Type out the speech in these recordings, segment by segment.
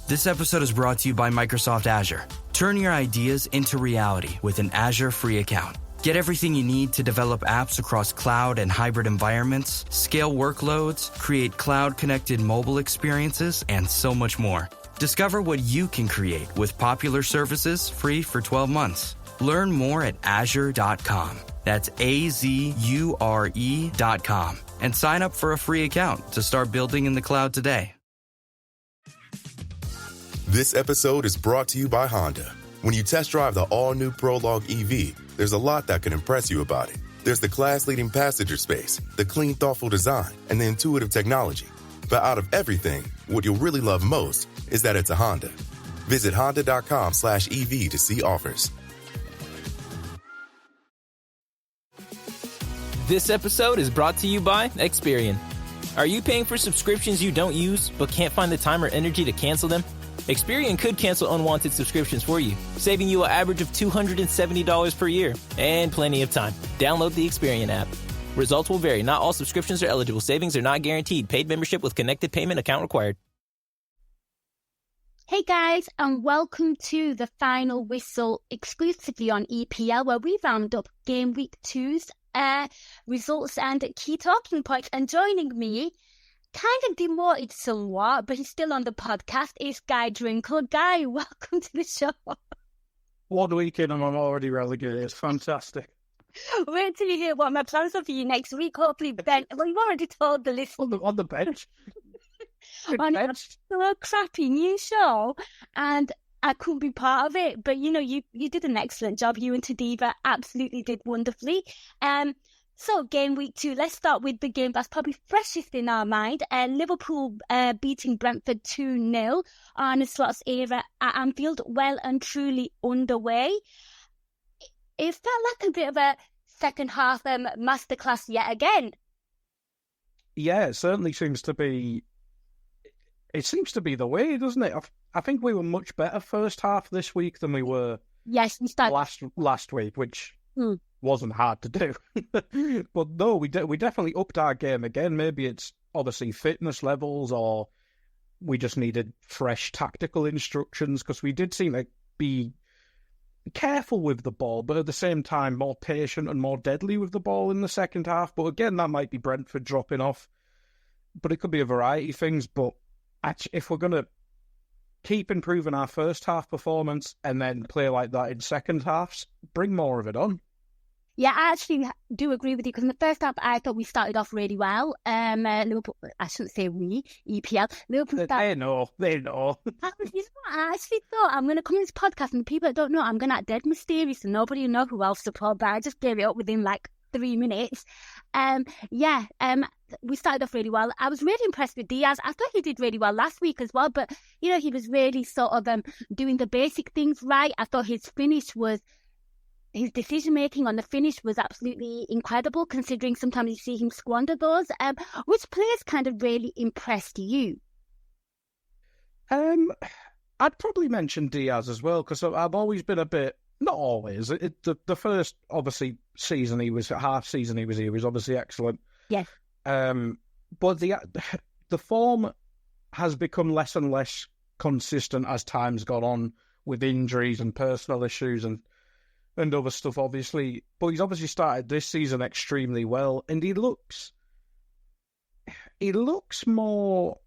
This episode is brought to you by Microsoft Azure. Turn your ideas into reality with an Azure free account. Get everything you need to develop apps across cloud and hybrid environments, scale workloads, create cloud-connected mobile experiences, and so much more. Discover what you can create with popular services free for 12 months. Learn more at azure.com. That's AZURE.com. And sign up for a free account to start building in the cloud today. This episode is brought to you by Honda. When you test drive the all-new Prologue EV, there's a lot that can impress you about it. There's the class-leading passenger space, the clean, thoughtful design, and the intuitive technology. But out of everything, what you'll really love most is that it's a Honda. Visit honda.com/EV to see offers. This episode is brought to you by Experian. Are you paying for subscriptions you don't use but can't find the time or energy to cancel them? Experian could cancel unwanted subscriptions for you, saving you an average of $270 per year and plenty of time. Download the Experian app. Results will vary. Not all subscriptions are eligible. Savings are not guaranteed. Paid membership with connected payment account required. Hey guys, and welcome to the Final Whistle exclusively on EPL, where we round up Game Week 2's results and key talking points. And joining me, kind of demoted somewhat, but he's still on the podcast, is Guy Drinkle. Guy, welcome to the show. One weekend and I'm already relegated. It's fantastic. Wait till you hear what my plans are for you next week. Hopefully, Ben. Well, you've already told the listeners. On the bench. On a so crappy new show, and I couldn't be part of it. But you know, you did an excellent job. You and Tadiva absolutely did wonderfully. So game week 2. Let's start with the game that's probably freshest in our mind. Liverpool beating Brentford 2-0. Arne Slot's era at Anfield well and truly underway. It felt like a bit of a second half masterclass yet again. Yeah, it certainly seems to be. It seems to be the way, doesn't it? I think we were much better first half this week than we were. Yes, we started last week, which wasn't hard to do. But no, we definitely upped our game again. Maybe it's obviously fitness levels, or we just needed fresh tactical instructions, because we did seem to be careful with the ball, but at the same time more patient and more deadly with the ball in the second half. But again, that might be Brentford dropping off. But it could be a variety of things. But actually, if we're going to keep improving our first half performance and then play like that in second halves, bring more of it on. Yeah, I actually do agree with you, because in the first half, I thought we started off really well. Liverpool, I shouldn't say we, EPL. Liverpool They know. You know what, I actually thought I'm going to come on this podcast, and the people that don't know, I'm going to act dead mysterious and nobody will know who else support, but I just gave it up within like 3 minutes. We started off really well. I was really impressed with Diaz. I thought he did really well last week as well, but you know, he was really sort of doing the basic things right. I thought his decision making on the finish was absolutely incredible, considering sometimes you see him squander those. Which players kind of really impressed you? I'd probably mention Diaz as well, because I've always been a bit. Not always. The first, obviously, half season he was here, was obviously excellent. Yes. But the form has become less and less consistent as time's gone on, with injuries and personal issues and other stuff, obviously. But he's obviously started this season extremely well, and he looks more.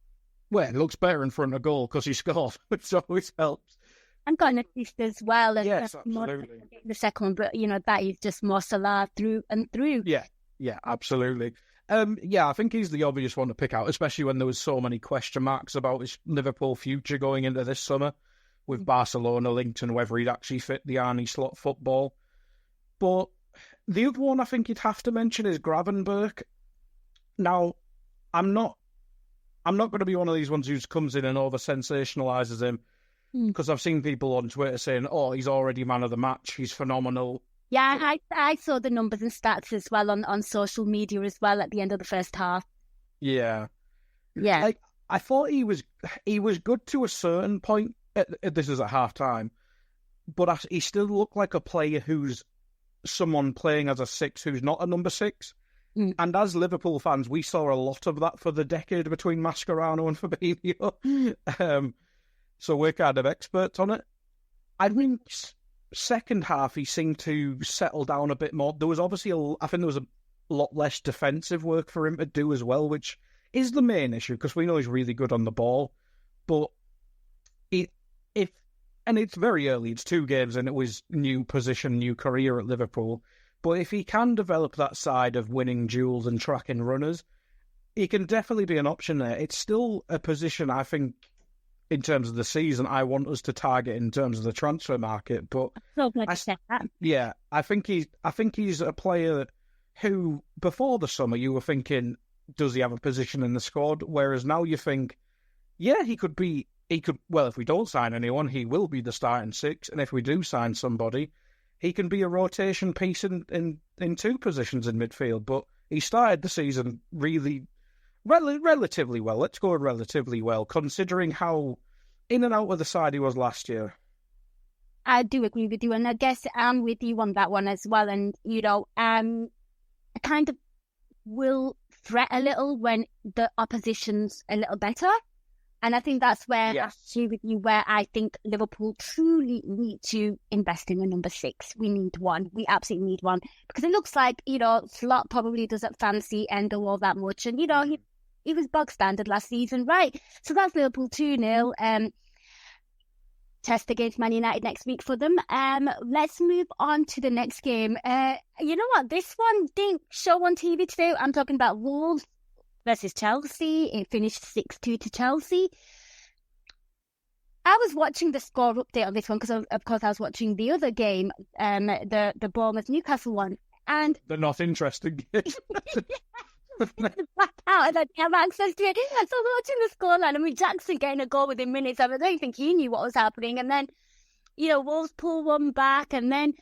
Well, he looks better in front of goal because he scored, which always helps. And got an assist as well. And yes, absolutely. The second one, but you know, that is just more Salah through and through. Yeah, absolutely. I think he's the obvious one to pick out, especially when there was so many question marks about his Liverpool future going into this summer, with Barcelona linked and whether he'd actually fit the Arne Slot football. But the other one I think you'd have to mention is Gravenberch. Now, I'm not going to be one of these ones who comes in and over-sensationalises him, because I've seen people on Twitter saying, oh, he's already man of the match, he's phenomenal. Yeah, I saw the numbers and stats as well on social media as well at the end of the first half. Yeah. Yeah. I thought he was good to a certain point. This is at half-time. But he still looked like a player who's someone playing as a 6 who's not a number 6. And as Liverpool fans, we saw a lot of that for the decade between Mascherano and Fabinho. So we're kind of experts on it. I think second half, he seemed to settle down a bit more. There was obviously, I think there was a lot less defensive work for him to do as well, which is the main issue, because we know he's really good on the ball. But and it's very early, it's 2 games, and it was new position, new career at Liverpool. But if he can develop that side of winning duels and tracking runners, he can definitely be an option there. It's still a position, I think, in terms of the season, I want us to target in terms of the transfer market. But yeah, I think he's a player who, before the summer, you were thinking, does he have a position in the squad? Whereas now you think, yeah, he could. Well, if we don't sign anyone, he will be the starting 6, and if we do sign somebody, he can be a rotation piece in 2 positions in midfield. But he started the season really relatively well. Let's go relatively well, considering how in and out of the side he was last year. I do agree with you, and I guess I'm with you on that one as well. And I kind of will fret a little when the opposition's a little better. And I think that's where I agree with you, where I think Liverpool truly need to invest in a number 6. We need one. We absolutely need one. Because it looks like, Slot probably doesn't fancy Endo all that much. And, he was bog standard last season, right? So that's Liverpool 2-0. Test against Man United next week for them. Let's move on to the next game. You know what? This one didn't show on TV today. I'm talking about Wolves versus Chelsea. It finished 6-2 to Chelsea. I was watching the score update on this one because, of course, I was watching the other game, the Bournemouth-Newcastle one. And they're not interesting. Back out and I didn't have access to it. So I was watching the scoreline. I mean, Jackson getting a goal within minutes. I don't think he knew what was happening. And then, Wolves pull one back, and then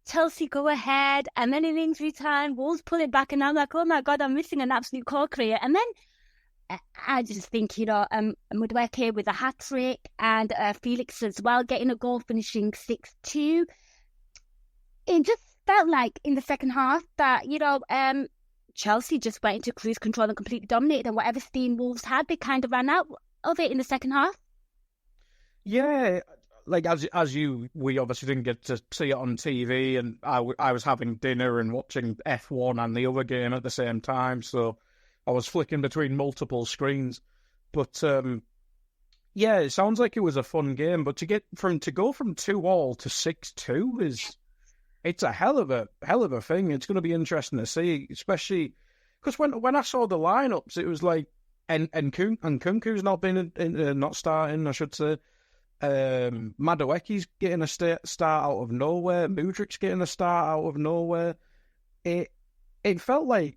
Chelsea go ahead, and then in injury time, Wolves pull it back, and I'm like, oh my God, I'm missing an absolute corker. And then I just think, Madueke with a hat-trick, and Felix as well getting a goal, finishing 6-2. It just felt like in the second half that, Chelsea just went into cruise control and completely dominated, and whatever steam Wolves had, they kind of ran out of it in the second half. Yeah, like we obviously didn't get to see it on TV, and I was having dinner and watching F1 and the other game at the same time, so I was flicking between multiple screens. But yeah, it sounds like it was a fun game, but to go from 2-2 to 6-2 it's a hell of a thing. It's going to be interesting to see, especially because when I saw the lineups, it was like and Nkunku's not been not starting, I should say. Madueke's getting a start out of nowhere. Mudrik's getting a start out of nowhere. It felt like,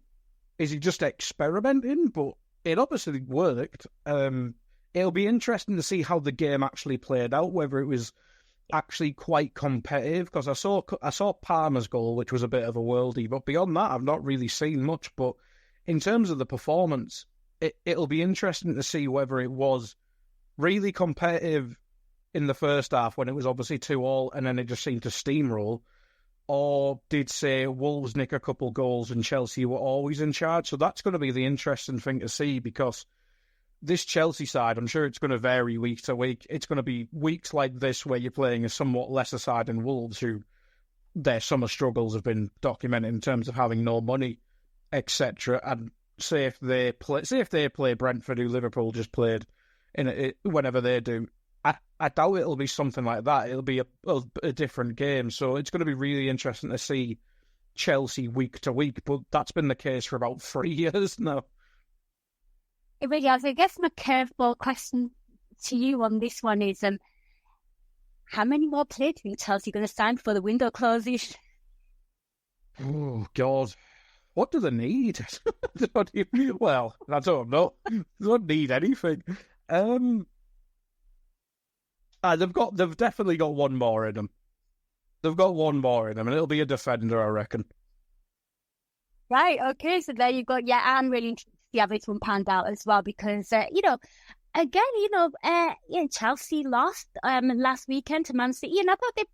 is he just experimenting? But it obviously worked. It'll be interesting to see how the game actually played out, whether it was actually quite competitive, because I saw Palmer's goal, which was a bit of a worldie, but beyond that I've not really seen much. But in terms of the performance, it'll be interesting to see whether it was really competitive in the first half when it was obviously 2-2 and then it just seemed to steamroll, or did, say, Wolves nick a couple goals and Chelsea were always in charge. So that's going to be the interesting thing to see, because this Chelsea side, I'm sure it's going to vary week to week. It's going to be weeks like this where you're playing a somewhat lesser side than Wolves, who their summer struggles have been documented in terms of having no money, etc. And say if they play Brentford, who Liverpool just played whenever they do, I doubt it'll be something like that. It'll be a different game. So it's going to be really interesting to see Chelsea week to week. But that's been the case for about 3 years now. It really is. I guess my curveball question to you on this one is, how many more players do you think Chelsea are going to sign before the window closes? Oh, God. What do they need? Well, I don't know. They don't need anything. They've definitely got one more in them. They've got one more in them, and it'll be a defender, I reckon. Right, okay, so there you go. Yeah, I'm really interested to see how this one panned out as well, because, Chelsea lost last weekend to Man City, and I thought they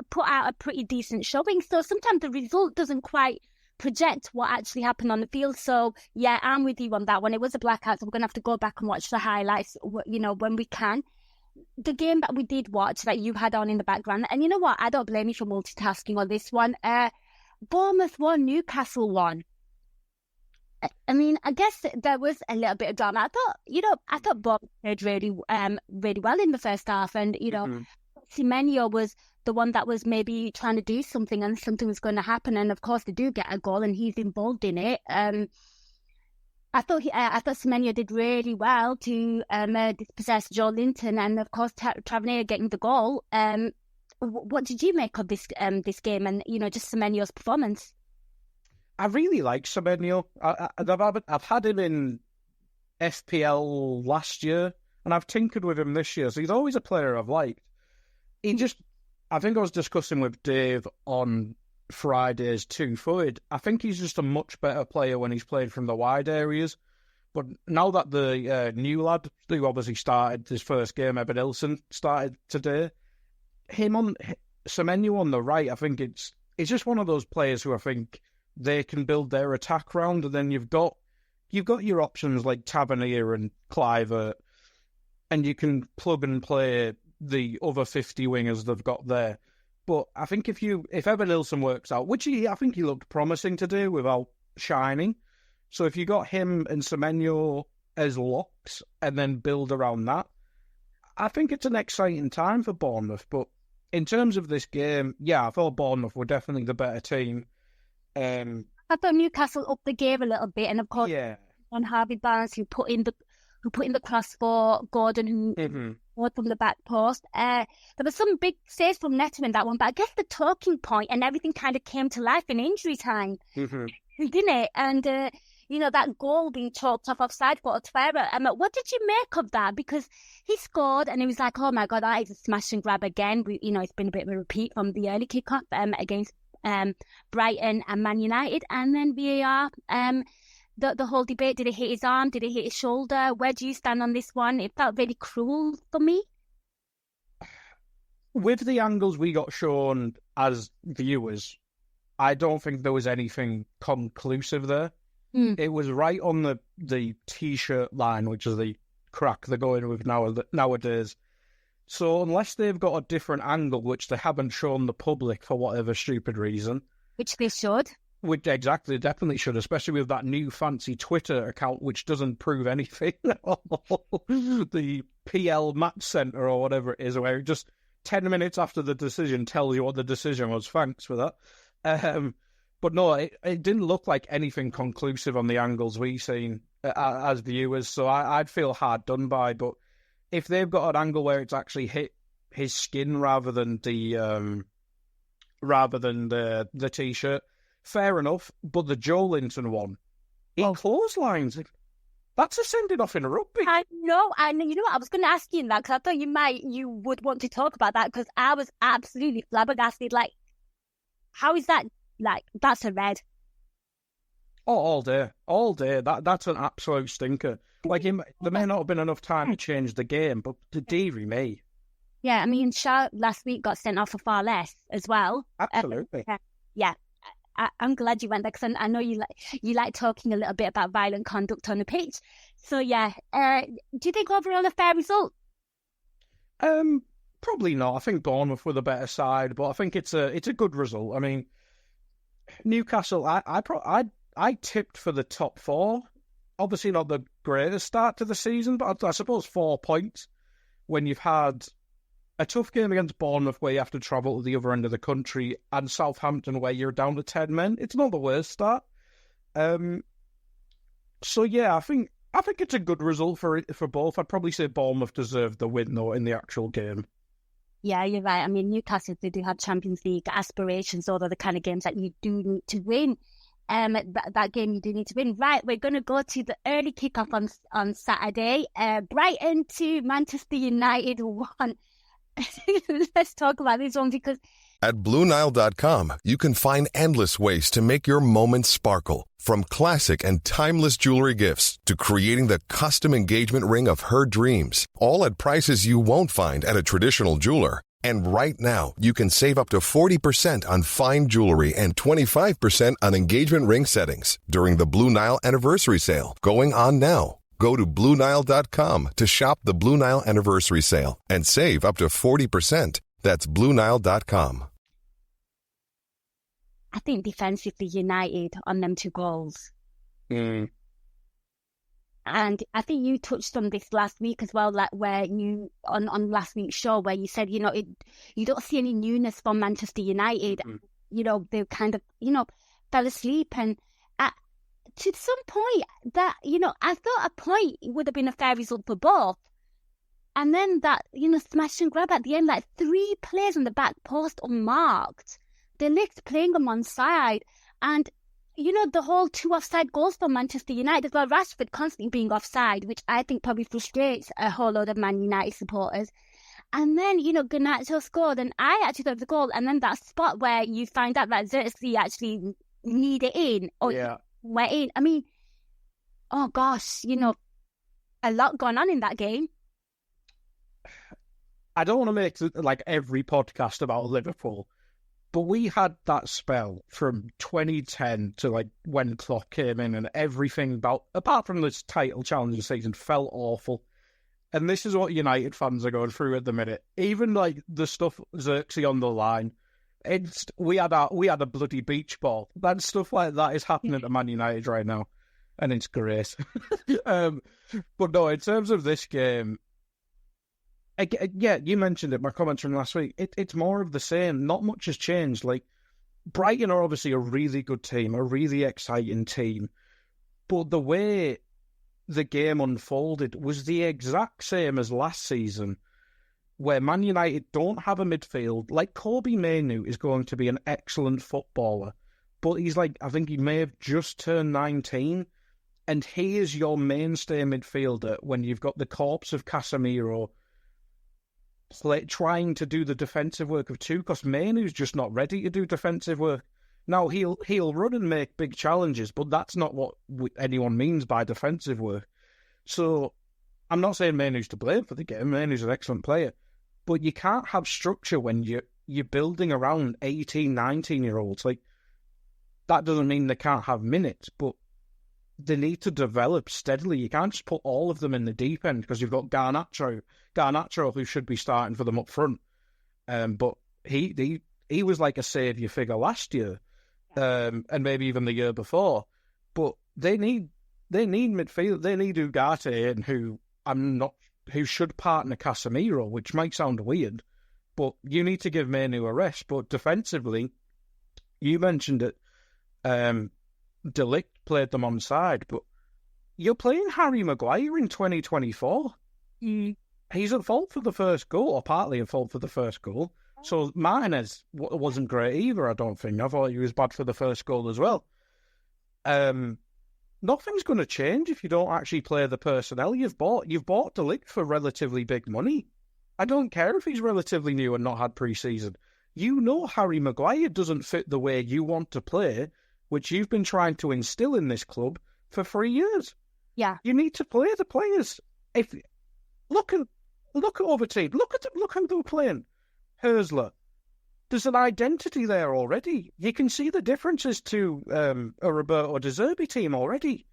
put out a pretty decent showing. So sometimes the result doesn't quite project what actually happened on the field. So yeah, I'm with you on that one. It was a blackout, so we're going to have to go back and watch the highlights, when we can. The game that we did watch that you had on in the background, and you know what? I don't blame you for multitasking on this one. Bournemouth won, Newcastle won. I mean, I guess there was a little bit of drama. I thought Bournemouth played really well in the first half, and Semenyo was the one that was maybe trying to do something, and something was going to happen, and of course they do get a goal, and he's involved in it. I thought Semenyo did really well to dispossess Joe Linton, and of course Tavernier getting the goal. What did you make of this game, and just Semenyo's performance? I really like Semenyo. I've had him in FPL last year, and I've tinkered with him this year, so he's always a player I've liked. I think I was discussing with Dave on Friday's two-footed. I think he's just a much better player when he's played from the wide areas. But now that the new lad, who obviously started his first game, Eben Ilson, started today, Semenyo on the right, I think it's just one of those players who I think they can build their attack round, and then you've got your options like Tavernier and Clivert, and you can plug and play the other 50 wingers they've got there. But I think if Eben Ilson works out, which I think he looked promising to do without shining, so if you got him and Semenyo as locks and then build around that, I think it's an exciting time for Bournemouth. But in terms of this game, yeah, I thought Bournemouth were definitely the better team. I thought Newcastle upped the game a little bit, and of course, on Harvey Barnes, who put in the cross for Gordon, who scored from the back post. There was some big saves from Neto in that one, but I guess the talking point and everything kind of came to life in injury time, didn't it? And that goal being chalked off offside for Otwera. What did you make of that? Because he scored, and it was like, oh my God, that is a smash and grab again. It's been a bit of a repeat from the early kickoff against Brighton and Man United, and then VAR. The whole debate, did it hit his arm? Did it hit his shoulder? Where do you stand on this one? It felt very cruel for me. With the angles we got shown as viewers, I don't think there was anything conclusive there. It was right on the T-shirt line, which is the crack they're going with nowadays. So unless they've got a different angle, which they haven't shown the public for whatever stupid reason. Which they should. Which exactly, definitely should, especially with that new fancy Twitter account, which doesn't prove anything. The PL Match Centre or whatever it is, where just 10 minutes after the decision tells you what the decision was. Thanks for that. But no, it didn't look like anything conclusive on the angles we've seen as viewers, so I'd feel hard done by. But if they've got an angle where it's actually hit his skin rather than the T-shirt, fair enough. But the Joe Linton one, clotheslines. That's a sending off in a rugby. I know. You know what? I was going to ask you that, because I thought you would want to talk about that, because I was absolutely flabbergasted. Like, how is that? Like, that's a red. Oh, all day. That's an absolute stinker. Like, there may not have been enough time to change the game, but the dearie me. Yeah, I mean, Shaw last week got sent off for far less as well. Absolutely. Yeah. I'm glad you went there, because I know you like talking a little bit about violent conduct on the pitch. So yeah, do you think overall a fair result? Probably not. I think Bournemouth were the better side, but I think it's a good result. I mean, Newcastle, I tipped for the top four. Obviously not the greatest start to the season, but I suppose 4 points when you've had a tough game against Bournemouth where you have to travel to the other end of the country, and Southampton where you're down to 10 men. It's not the worst start. So yeah, I think it's a good result for both. I'd probably say Bournemouth deserved the win though in the actual game. Yeah, you're right. I mean, Newcastle, they do have Champions League aspirations. Those are the kind of games that you do need to win. That game you do need to win. Right, we're going to go to the early kickoff on Saturday. Brighton 2, Manchester United 1. Let's talk about this one, because At BlueNile.com, you can find endless ways to make your moments sparkle. From classic and timeless jewelry gifts to creating the custom engagement ring of her dreams. All at prices you won't find at a traditional jeweler. And right now, you can save up to 40% on fine jewelry and 25% on engagement ring settings during the Blue Nile Anniversary Sale, going on now. Go to BlueNile.com to shop the Blue Nile Anniversary Sale and save up to 40%. That's BlueNile.com. I think defensively United on them 2 goals. And I think you touched on this last week as well, like where you on last week's show, where you said, you don't see any newness from Manchester United. They kind of, fell asleep. And to some point that, I thought a point would have been a fair result for both. And then that, smash and grab at the end, like 3 players on the back post unmarked. De Ligt playing them on side. And the whole 2 offside goals for Manchester United as well. Rashford constantly being offside, which I think probably frustrates a whole load of Man United supporters. And then, Garnacho scored, and I actually thought of the goal. And then that spot where you find out that Xerxes actually need it in, or went in. I mean, oh gosh, a lot going on in that game. I don't want to make like every podcast about Liverpool, but we had that spell from 2010 to like when Klopp came in, and everything apart from this title challenging season, felt awful. And this is what United fans are going through at the minute. Even like the stuff Xerxes on the line, we had a bloody beach ball. That stuff like that is happening to Man United right now, and it's great. But no, in terms of this game, you mentioned it, my comments from last week. It's more of the same. Not much has changed. Like, Brighton are obviously a really good team, a really exciting team. But the way the game unfolded was the exact same as last season, where Man United don't have a midfield. Like, Kobbie Mainoo is going to be an excellent footballer, but he's like, I think he may have just turned 19, and he is your mainstay midfielder when you've got the corpse of Casemiro trying to do the defensive work of 2, because Mainoo's just not ready to do defensive work. Now, he'll run and make big challenges, but that's not what anyone means by defensive work. So, I'm not saying Mainoo's to blame for the game. Mainoo's an excellent player. But you can't have structure when you're building around 18, 19-year-olds. Like, that doesn't mean they can't have minutes, but they need to develop steadily. You can't just put all of them in the deep end, because you've got Garnacho, who should be starting for them up front. But he was like a saviour figure last year, and maybe even the year before. But they need midfield. They need Ugarte, who should partner Casemiro, which might sound weird, but you need to give Mainoo a rest. But defensively, you mentioned it. De Ligt played them on side, but you're playing Harry Maguire in 2024. He's at fault for the first goal, or partly at fault for the first goal. So Martinez wasn't great either, I don't think. I thought he was bad for the first goal as well. Nothing's going to change if you don't actually play the personnel you've bought. You've bought De Ligt for relatively big money. I don't care if he's relatively new and not had pre-season. You know Harry Maguire doesn't fit the way you want to play, which you've been trying to instill in this club for 3 years. Yeah. You need to play the players. Look at other teams. Look how they're playing. Herzler. There's an identity there already. You can see the differences to a Roberto De Zerbi team already.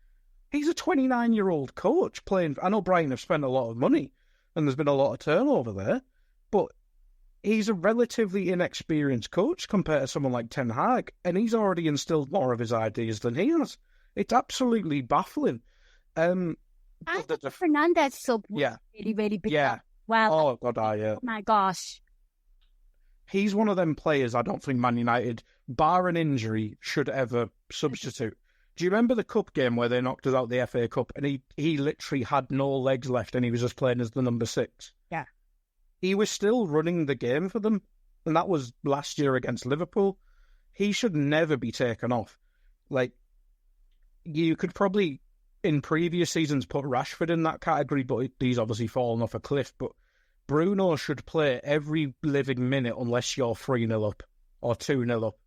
He's a 29-year-old coach playing. I know Brighton have spent a lot of money, and there's been a lot of turnover there, but he's a relatively inexperienced coach compared to someone like Ten Hag, and he's already instilled more of his ideas than he has. It's absolutely baffling. I think Fernandez sub was really, really big. Yeah. Well, oh, God, oh my gosh. He's one of them players I don't think Man United, bar an injury, should ever substitute. Do you remember the cup game where they knocked us out the FA Cup, and he literally had no legs left and he was just playing as the number 6? Yeah. He was still running the game for them, and that was last year against Liverpool. He should never be taken off. Like, you could probably, in previous seasons, put Rashford in that category, but he's obviously fallen off a cliff. But Bruno should play every living minute unless you're 3-0 up or 2-0 up.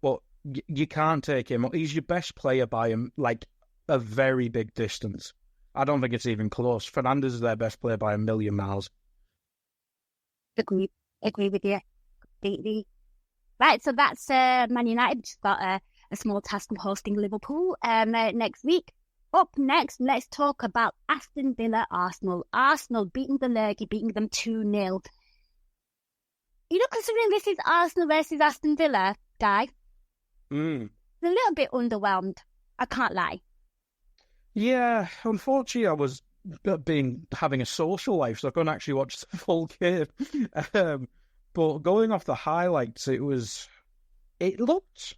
But you can't take him. He's your best player by like a very big distance. I don't think it's even close. Fernandes is their best player by a million miles. Agreed. agree with you completely. Right, so that's Man United. Just got a small task of hosting Liverpool next week. Up next, let's talk about Aston Villa Arsenal. Arsenal beating the Lurgy, beating them 2-0. Considering this is Arsenal versus Aston Villa, Guy, a little bit underwhelmed. I can't lie. Yeah, unfortunately, I was having a social life, so I couldn't actually watch the full game. But going off the highlights, it looked,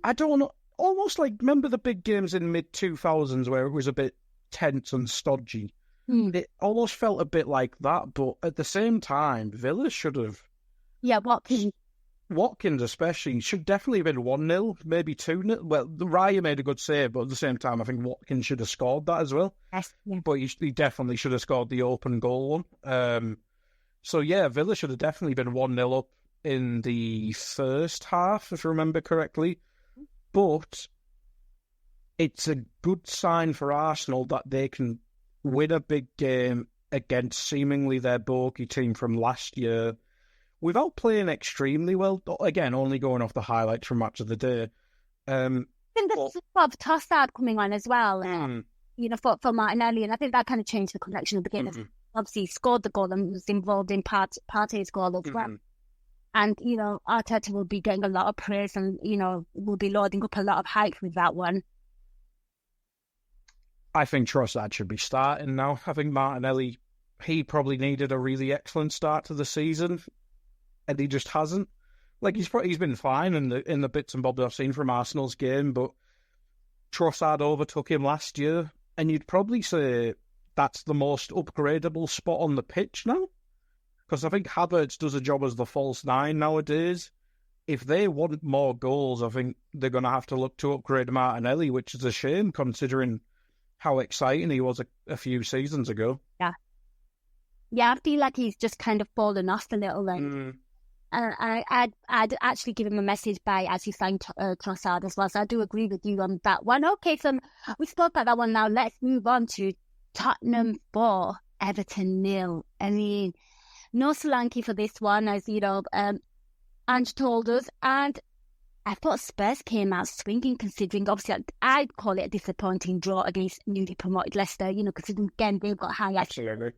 I don't know, almost like, remember the big games in mid-2000s where it was a bit tense and stodgy? It almost felt a bit like that, but at the same time, Villa should have... Yeah, Watkins especially should definitely have been 1-0, maybe 2-0. Well, Raya made a good save, but at the same time, I think Watkins should have scored that as well. Yes, yeah. But he definitely should have scored the open goal one. So yeah, Villa should have definitely been 1-0 up in the first half, if I remember correctly. But it's a good sign for Arsenal that they can win a big game against seemingly their bogey team from last year without playing extremely well. Again, only going off the highlights from Match of the Day. I think there's Bob Tossard coming on as well, for Martinelli, and I think that kind of changed the complexion of the game. Obviously, he scored the goal and was involved in Partey's goal as well. And, Arteta will be getting a lot of praise and, will be loading up a lot of hype with that one. I think Trossard should be starting now. I think Martinelli, he probably needed a really excellent start to the season, and he just hasn't. Like, he's been fine in the bits and bobs I've seen from Arsenal's game, but Trossard overtook him last year, and you'd probably say that's the most upgradable spot on the pitch now. Because I think Havertz does a job as the false nine nowadays. If they want more goals, I think they're going to have to look to upgrade Martinelli, which is a shame considering how exciting he was a few seasons ago. Yeah. Yeah, I feel like he's just kind of fallen off a little. I'd actually give him a message by as he signed Trossard as well. So I do agree with you on that one. Okay, so we spoke about that one now. Let's move on to Tottenham 4, Everton 0. I mean, no Solanke for this one, as Ange told us. And I thought Spurs came out swinging, considering, obviously, I'd call it a disappointing draw against newly promoted Leicester, considering, again, they've got high Absolutely.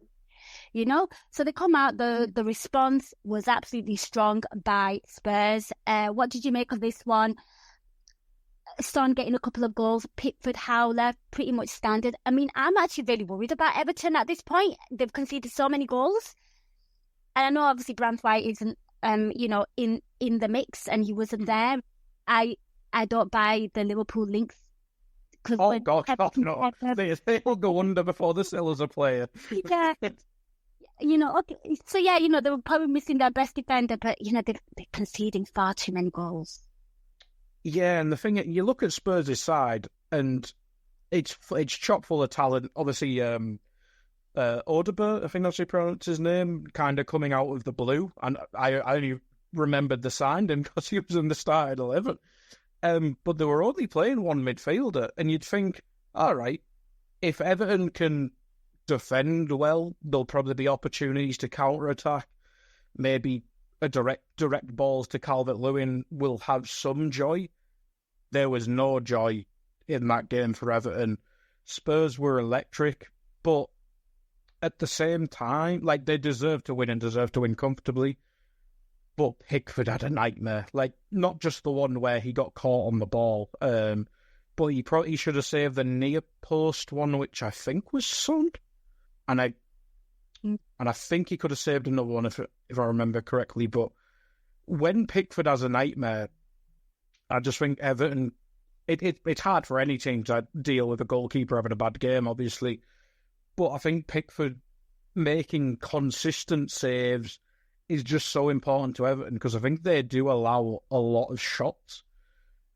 So they come out, the response was absolutely strong by Spurs. What did you make of this one? Son getting a couple of goals, Pickford, Howler, pretty much standard. I mean, I'm actually very worried about Everton at this point. They've conceded so many goals. And I know, obviously, Brandt White isn't, in the mix, and he wasn't there. I don't buy the Liverpool links. Oh, God, no. They will go under before the sell as a player. Yeah. Okay. So, yeah, they were probably missing their best defender, but, they're conceding far too many goals. Yeah, and the thing, you look at Spurs' side, and it's chock full of talent. Obviously, Odegaard, I think that's how you pronounce his name, kind of coming out of the blue. And I only remembered the signing because he was in the starting 11. But they were only playing one midfielder. And you'd think, all right, if Everton can defend well, there'll probably be opportunities to counter-attack. Maybe a direct balls to Calvert-Lewin will have some joy. There was no joy in that game for Everton. Spurs were electric, but at the same time, like, they deserve to win and deserve to win comfortably. But Pickford had a nightmare. Like, not just the one where he got caught on the ball, but he should have saved the near post one, which I think was Son. And I think he could have saved another one if I remember correctly. But when Pickford has a nightmare, I just think Everton, it's hard for any team to deal with a goalkeeper having a bad game, obviously. But I think Pickford making consistent saves is just so important to Everton, because I think they do allow a lot of shots.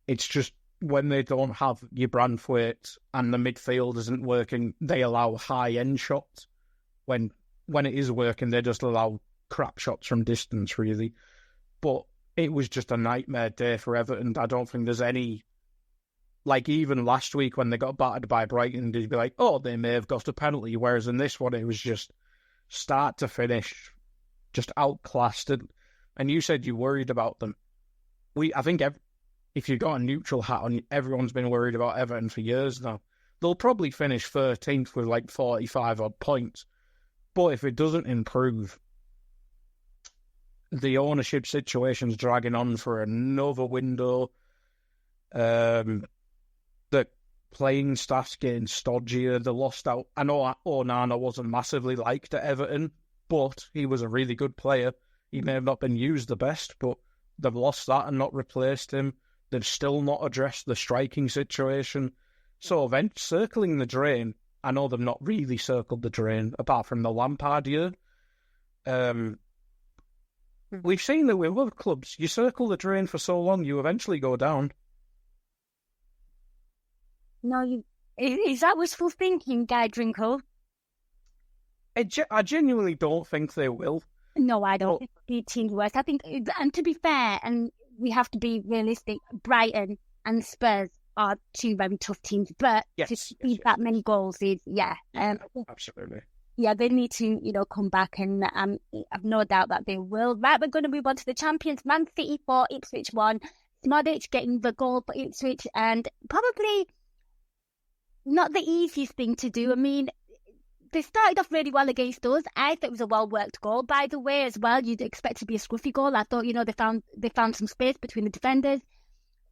It's just when they don't have your Branthwaite and the midfield isn't working, they allow high-end shots. When it is working, they just allow crap shots from distance, really. But it was just a nightmare day for Everton. I don't think there's any... Like, even last week when they got battered by Brighton, they'd be like, oh, they may have got a penalty. Whereas in this one, it was just start to finish, just outclassed. And you said you worried about them. I think if you've got a neutral hat on, everyone's been worried about Everton for years now. They'll probably finish 13th with like 45 odd points. But if it doesn't improve, the ownership situation's dragging on for another window. The playing staff's getting stodgier. They lost out. I know Onana wasn't massively liked at Everton, but he was a really good player. He may have not been used the best, but they've lost that and not replaced him. They've still not addressed the striking situation. So circling the drain, I know they've not really circled the drain, apart from the Lampard year. We've seen that with other clubs, you circle the drain for so long, you eventually go down. No, is that wishful thinking, Guy Drinkle? I genuinely don't think they will. No, I don't. The team's worse. I think, and to be fair, and we have to be realistic, Brighton and Spurs are two very tough teams, but to see that many goals is, absolutely. Yeah, they need to, come back, and I've no doubt that they will. Right, we're going to move on to the champions. Man City 4, Ipswich 1. Smodic getting the goal for Ipswich, and probably not the easiest thing to do. I mean, they started off really well against us. I thought it was a well-worked goal, by the way, as well. You'd expect it to be a scruffy goal. I thought, they found some space between the defenders.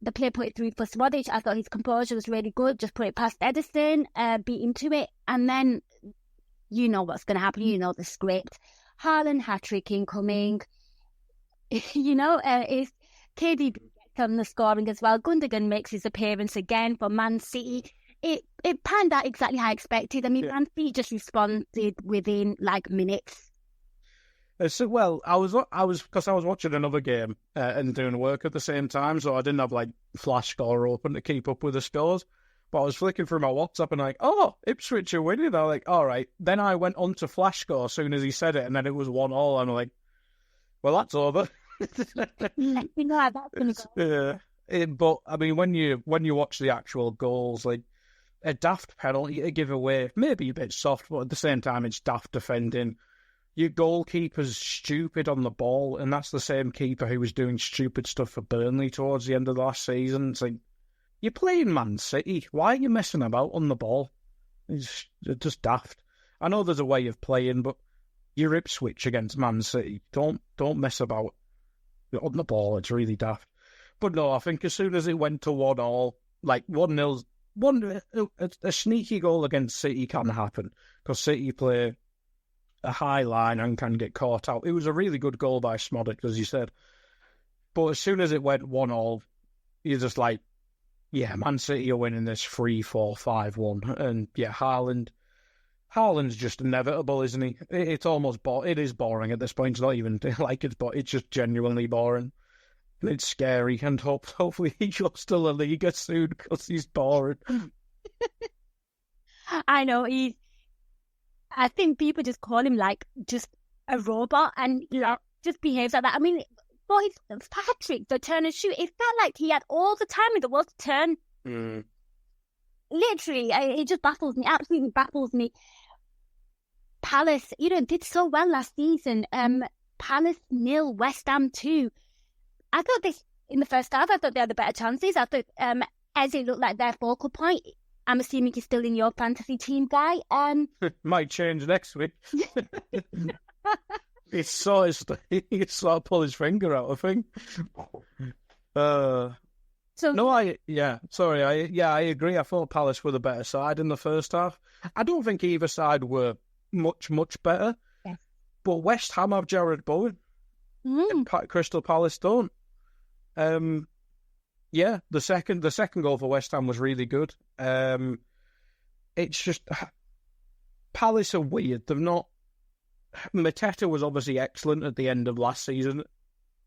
The player put it through for Smodic. I thought his composure was really good. Just put it past Edison, beat him to it. And then, you know what's going to happen. You know the script. Haaland hat-trick incoming. Is KDB gets on the scoring as well. Gundogan makes his appearance again for Man City. It panned out exactly how I expected. I mean, Man City just responded within minutes. So, well, I was watching another game and doing work at the same time, so I didn't have Flash Score open to keep up with the scores. But I was flicking through my WhatsApp and Ipswich are winning. I'm like, all right. Then I went on to Flash Score as soon as he said it, and then it was 1-1. I'm like, well, that's over. That's gonna go. Yeah, but I mean, when you watch the actual goals, a daft penalty to give away, maybe a bit soft, but at the same time, it's daft defending. Your goalkeeper's stupid on the ball, and that's the same keeper who was doing stupid stuff for Burnley towards the end of last season. It's like, you're playing Man City. Why are you messing about on the ball? It's just daft. I know there's a way of playing, but you're Ipswich against Man City. Don't mess about on the ball. It's really daft. But no, I think as soon as it went to 1-1, 1-0, a sneaky goal against City can happen because City play a high line and can get caught out. It was a really good goal by Smodic, as you said. But as soon as it went 1-1, you're just like, yeah, Man City are winning this 3-4, 5-1. And yeah, Haaland's just inevitable, isn't he? It's almost it is boring at this point. It's not even it's just genuinely boring. And it's scary, and hopefully he goes to La Liga soon because he's boring. I know, I think people just call him just a robot, and just behaves like that. I mean, for his hat-trick, the turn and shoot, it felt like he had all the time in the world to turn. Literally, it just baffles me, absolutely baffles me. Palace, did so well last season. Palace 0, West Ham 2. I thought in the first half, I thought they had the better chances. I thought Eze looked like their focal point. I'm assuming he's still in your fantasy team, Guy. Might change next week. He sort of pull his finger out, I think. I agree. I thought Palace were the better side in the first half. I don't think either side were much better. Yes. But West Ham have Jared Bowen. Crystal Palace don't. The second goal for West Ham was really good. It's just Palace are weird. They've not. Mateta was obviously excellent at the end of last season.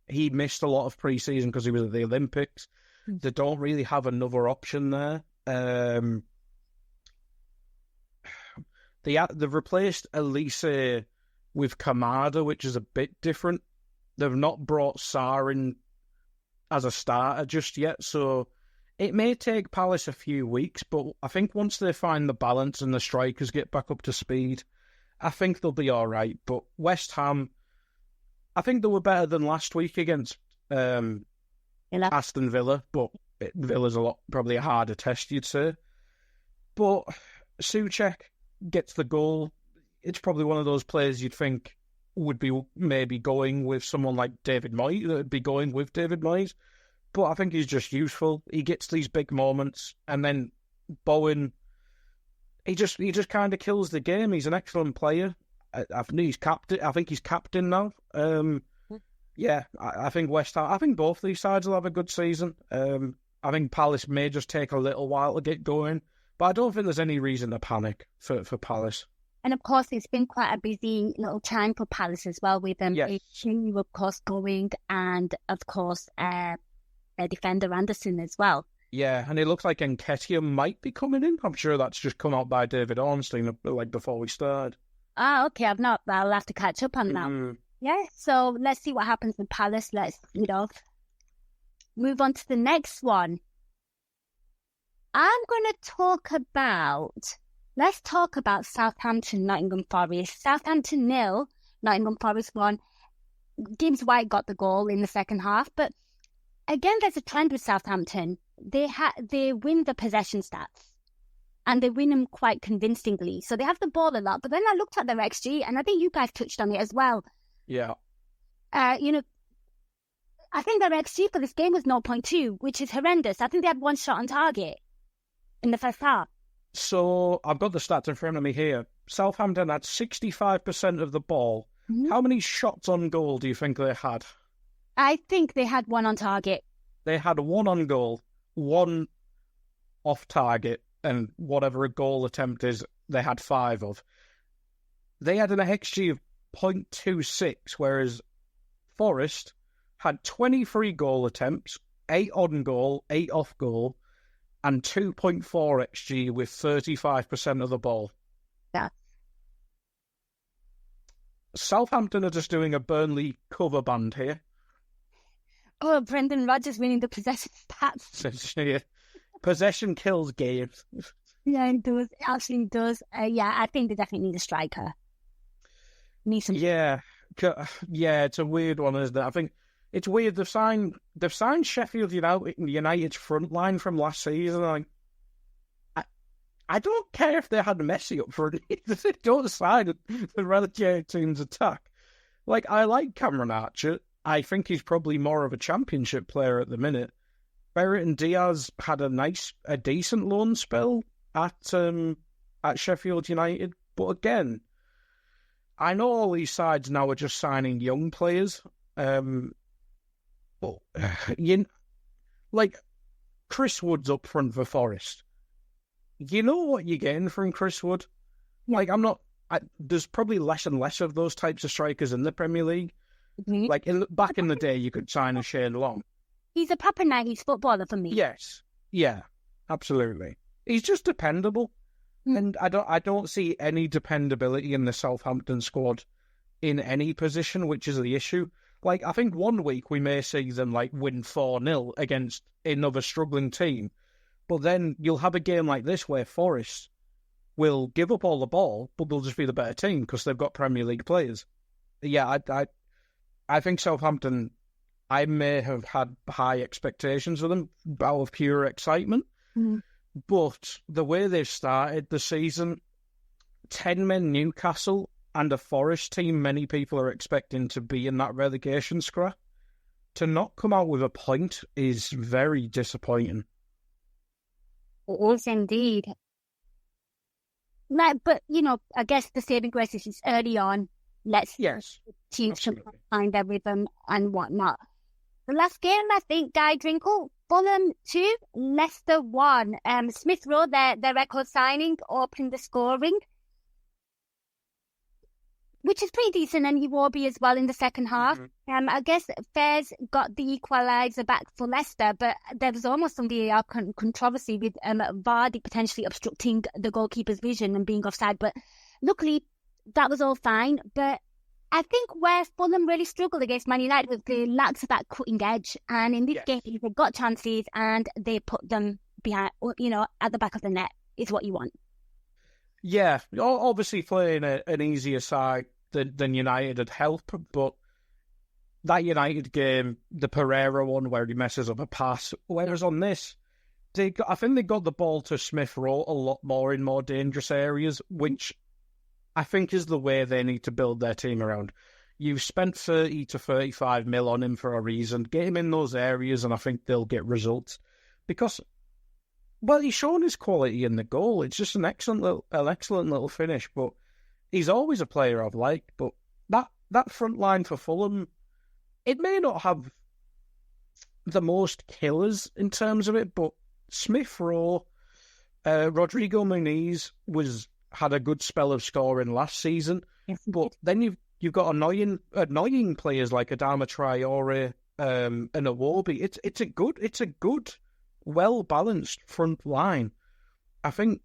He missed a lot of pre-season because he was at the Olympics. They don't really have another option there. They've replaced Elise with Kamada, which is a bit different. They've not brought Sarr in as a starter just yet, so it may take Palace a few weeks, but I think once they find the balance and the strikers get back up to speed, I think they'll be all right. But West Ham, I think they were better than last week against Aston Villa, but Villa's probably a harder test, you'd say. But Souček gets the goal. It's probably one of those players you'd think would be maybe going with someone like David Moyes, that would be going with David Moyes. But I think he's just useful. He gets these big moments, and then Bowen, he just kind of kills the game. He's an excellent player. I think he's captain. I think he's captain now. Yeah, I think West Ham. I think both these sides will have a good season. I think Palace may just take a little while to get going, but I don't think there's any reason to panic for Palace. And of course, it's been quite a busy little time for Palace as well, with them, of course, going, and of course, defender Anderson as well. Yeah, and it looks like Nketiah might be coming in. I'm sure that's just come out by David Ornstein, like before we started. Ah, okay, I'll have to catch up on that. Yeah, so let's see what happens with Palace. Let's, move on to the next one. Let's talk about Southampton, Nottingham Forest. Southampton 0, Nottingham Forest 1. Gibbs White got the goal in the second half, but again, there's a trend with Southampton. They win the possession stats, and they win them quite convincingly. So they have the ball a lot, but then I looked at their XG, and I think you guys touched on it as well. Yeah. I think their XG for this game was 0.2, which is horrendous. I think they had one shot on target in the first half. So I've got the stats in front of me here. Southampton had 65% of the ball. Mm-hmm. How many shots on goal do you think they had? I think they had one on target. They had one on goal, one off target, and whatever a goal attempt is, they had 5 of. They had an XG of 0.26, whereas Forest had 23 goal attempts, 8 on goal, 8 off goal, and 2.4 XG with 35% of the ball. Yeah. Southampton are just doing a Burnley cover band here. Oh, Brendan Rodgers winning the possession stats. Possession kills games. Yeah, it does. It actually does. I think they definitely need a striker. Need some. Yeah, it's a weird one, isn't it? I think it's weird. They've signed Sheffield United's front line from last season. I don't care if they had Messi up front. They don't decide the relegated team's attack. I like Cameron Archer. I think he's probably more of a championship player at the minute. Brereton Diaz had a decent loan spell at Sheffield United, but again, I know all these sides now are just signing young players. But Chris Wood's up front for Forest. You know what you're getting from Chris Wood? Yeah. There's probably less and less of those types of strikers in the Premier League. Mm-hmm. Back in the day, you could sign a Shane Long. He's a proper 90s footballer for me. Yes. Yeah, absolutely. He's just dependable. Mm. And I don't see any dependability in the Southampton squad in any position, which is the issue. I think one week we may see them win 4-0 against another struggling team. But then you'll have a game like this where Forest will give up all the ball, but they'll just be the better team because they've got Premier League players. Yeah, I think Southampton, I may have had high expectations of them out of pure excitement. Mm. But the way they've started the season, 10-men Newcastle and a Forest team many people are expecting to be in that relegation scrap, to not come out with a point is very disappointing. It is indeed. But, I guess the saving grace is early on. Let's teams can find their rhythm and whatnot. The last game, I think, Guy Drinkle, Fulham 2, Leicester 1. Smith Rowe, their record signing, opening the scoring, which is pretty decent, and Iwobi as well in the second half. Mm-hmm. I guess Fairs got the equaliser back for Leicester, but there was almost some VAR controversy with Vardy potentially obstructing the goalkeeper's vision and being offside. But luckily, that was all fine. But I think where Fulham really struggled against Man United was the lack of that cutting edge. And in this game, they got chances and they put them behind, at the back of the net is what you want. Yeah, obviously playing an easier side than United had helped, but that United game, the Pereira one where he messes up a pass, whereas on this, I think they got the ball to Smith Rowe a lot more in more dangerous areas, which I think is the way they need to build their team around. You've spent 30 to 35 mil on him for a reason. Get him in those areas and I think they'll get results. Because, well, he's shown his quality in the goal. It's just an excellent little finish, but he's always a player I've liked. But that front line for Fulham, it may not have the most killers in terms of it, but Smith Rowe, Rodrigo Muniz had a good spell of scoring last season, yes, but then you've got annoying players like Adama Traore and Iwobi. It's a good, well balanced front line. I think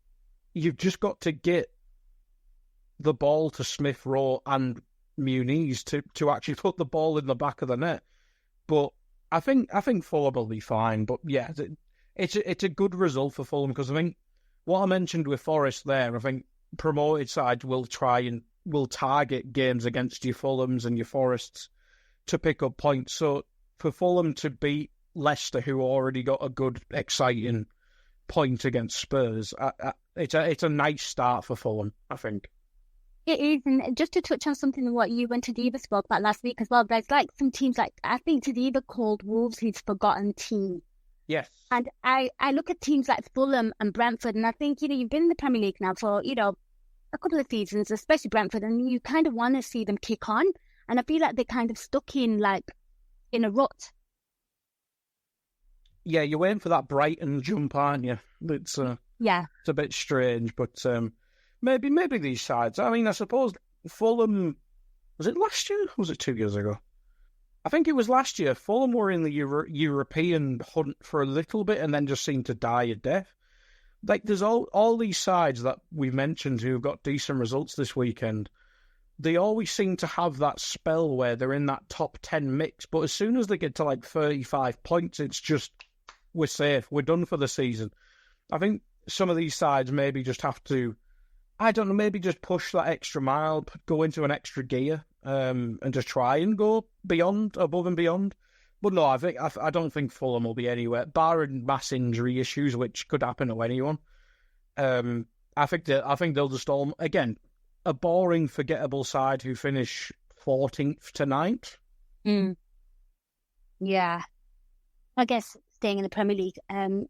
you've just got to get the ball to Smith Rowe and Muniz to actually put the ball in the back of the net. But I think Fulham will be fine. But yeah, it's a good result for Fulham because I think what I mentioned with Forest there, I think promoted sides will target games against your Fulhams and your Forests to pick up points. So for Fulham to beat Leicester, who already got a good, exciting point against Spurs, it's a nice start for Fulham, I think. It is, and just to touch on something of what you and Tadiva spoke about last week as well, there's like some teams like, I think Tadiva called Wolves his forgotten team. Yes. And I look at teams like Fulham and Brentford, and I think, you've been in the Premier League now for, a couple of seasons, especially Brentford, and you kind of want to see them kick on. And I feel like they're kind of stuck in a rut. Yeah, you're waiting for that Brighton jump, aren't you? It's a bit strange, but maybe these sides. I mean, I suppose Fulham, was it last year or was it 2 years ago? I think it was last year. Fulham were in the European hunt for a little bit and then just seemed to die a death. Like, there's all these sides that we've mentioned who've got decent results this weekend. They always seem to have that spell where they're in that top 10 mix, but as soon as they get to like 35 points, it's just, we're safe, we're done for the season. I think some of these sides maybe just have to, I don't know, maybe just push that extra mile, go into an extra gear, and just try and go above and beyond. But no, I don't think Fulham will be anywhere, barring mass injury issues, which could happen to anyone. I think they'll just all, again, a boring, forgettable side who finish 14th to 9th. Mm. Yeah. I guess staying in the Premier League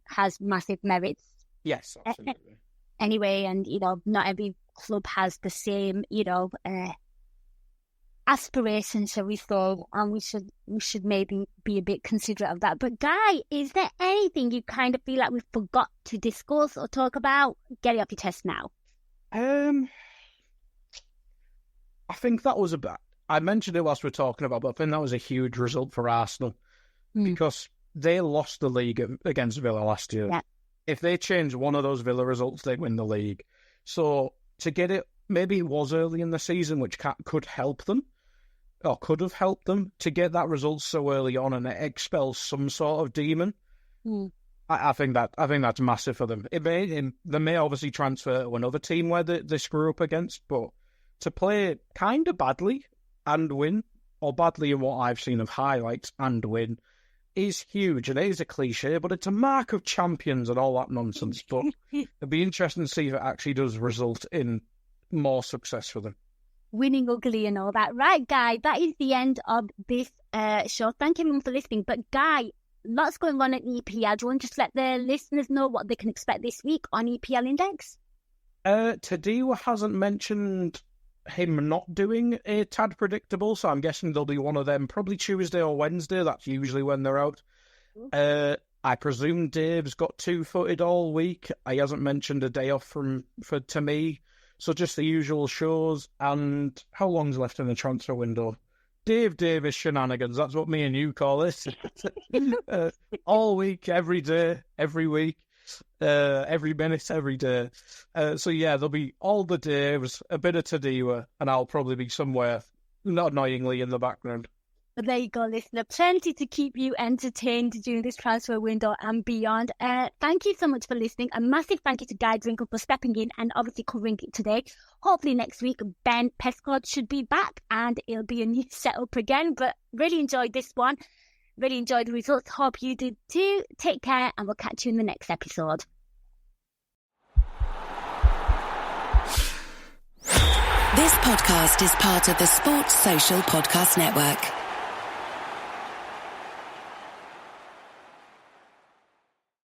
has massive merits. Yes, absolutely. Anyway, and, not every club has the same, aspirations, shall we say, and we should maybe be a bit considerate of that. But Guy, is there anything you kind of feel like we forgot to discuss or talk about? Get it off your chest now. I think that was I mentioned it whilst we were talking about, but I think that was a huge result for Arsenal because they lost the league against Villa last year. Yeah. If they change one of those Villa results, they win the league. So to get it, maybe it was early in the season, which could help them, or could have helped them to get that result so early on and expel some sort of demon. I think that's massive for them. They may obviously transfer to another team where they screw up against, but to play kind of badly and win, or badly in what I've seen of highlights and win, is huge. And it is a cliche, but it's a mark of champions and all that nonsense. But it'd be interesting to see if it actually does result in more success for them. Winning ugly and all that. Right, Guy, that is the end of this show. Thank you everyone for listening. But Guy, lots going on at EPL. Do you want to just let the listeners know what they can expect this week on EPL Index? Tadiwa hasn't mentioned him not doing a tad predictable, so I'm guessing there'll be one of them probably Tuesday or Wednesday. That's usually when they're out. I presume Dave's got 2-footed all week. He hasn't mentioned a day off to me. So just the usual shows. And how long's left in the transfer window? Dave Davis shenanigans. That's what me and you call it. All week, every day, every week, every minute, every day. So yeah, there'll be all the Daves, a bit of Tadiwa, and I'll probably be somewhere, not annoyingly, in the background. But there you go, listener. Plenty to keep you entertained during this transfer window and beyond. Thank you so much for listening. A massive thank you to Guy Drinkle for stepping in and obviously covering it today. Hopefully next week, Ben Pescod should be back and it'll be a new setup again. But really enjoyed this one. Really enjoyed the results. Hope you did too. Take care and we'll catch you in the next episode. This podcast is part of the Sports Social Podcast Network.